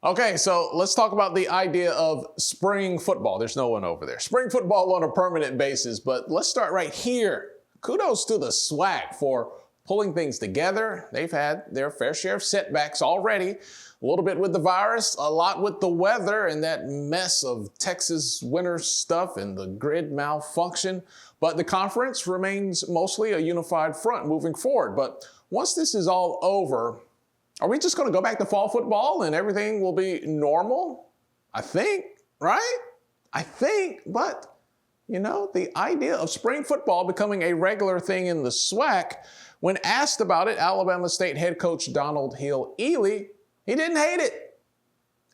Okay, so let's talk about the idea of spring football. There's no one over there. Spring football on a permanent basis, but let's start right here. Kudos to the SWAC for pulling things together. They've had their fair share of setbacks already. A little bit with the virus, a lot with the weather and that mess of Texas winter stuff and the grid malfunction. But the conference remains mostly a unified front moving forward. But once this is all over, are we just going to go back to fall football and everything will be normal? I think, right? I think, but the idea of spring football becoming a regular thing in the SWAC, when asked about it, Alabama State head coach Donald Hill Eley, he didn't hate it.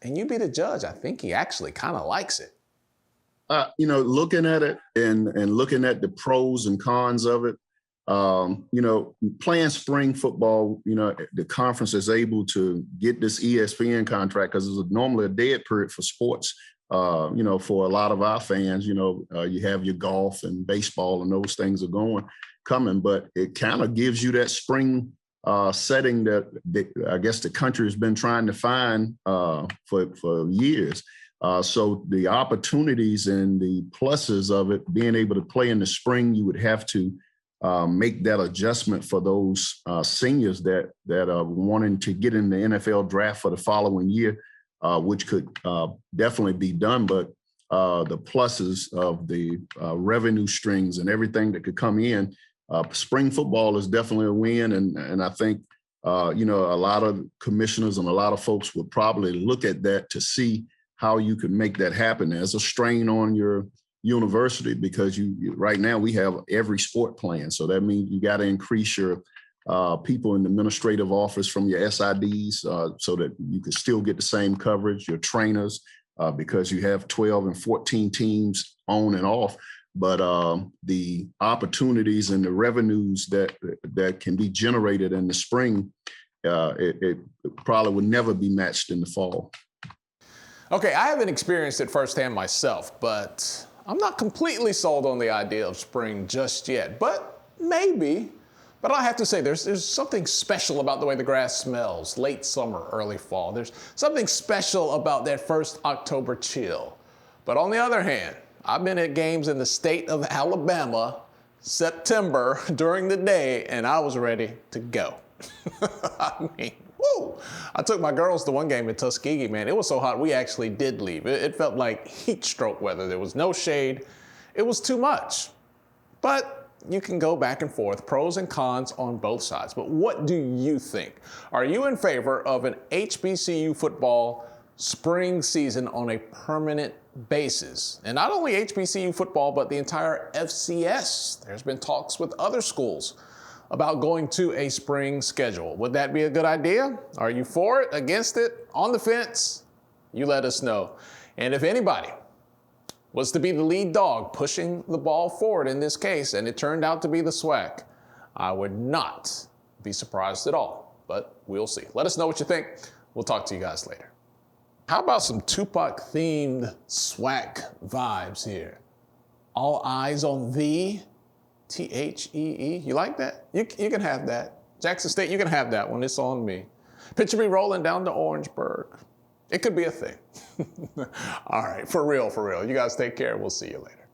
And you be the judge. I think he actually kind of likes it. Looking at it and looking at the pros and cons of it, playing spring football, the conference is able to get this ESPN contract because it's normally a dead period for sports. For a lot of our fans, you have your golf and baseball and those things are coming, but it kind of gives you that spring setting that I guess the country has been trying to find for years. So the opportunities and the pluses of it, being able to play in the spring, you would have to make that adjustment for those seniors that are wanting to get in the NFL draft for the following year, which could definitely be done. But the pluses of the revenue strings and everything that could come in, spring football is definitely a win. And I think, a lot of commissioners and a lot of folks would probably look at that to see how you could make that happen. There's a strain on your university because right now we have every sport playing. So that means you got to increase your people in the administrative office from your SIDs so that you can still get the same coverage, your trainers, because you have 12 and 14 teams on and off. But the opportunities and the revenues that can be generated in the spring, it probably would never be matched in the fall. Okay, I haven't experienced it firsthand myself, but I'm not completely sold on the idea of spring just yet, but maybe. But I have to say, there's something special about the way the grass smells, late summer, early fall. There's something special about that first October chill. But on the other hand, I've been at games in the state of Alabama, September, during the day, and I was ready to go. I mean, woo! I took my girls to one game in Tuskegee, man. It was so hot, we actually did leave. It felt like heat stroke weather. There was no shade. It was too much. But you can go back and forth, pros and cons on both sides. But what do you think? Are you in favor of an HBCU football spring season on a permanent basis? And not only HBCU football, but the entire FCS. There's been talks with other schools about going to a spring schedule. Would that be a good idea? Are you for it, against it, on the fence? You let us know. And if anybody was to be the lead dog pushing the ball forward in this case, and it turned out to be the SWAC, I would not be surprised at all, but we'll see. Let us know what you think. We'll talk to you guys later. How about some Tupac-themed SWAC vibes here? All eyes on thee. T-H-E-E. You like that? You can have that. Jackson State, you can have that one. It's on me. Picture me rolling down to Orangeburg. It could be a thing. All right, for real. You guys take care. We'll see you later.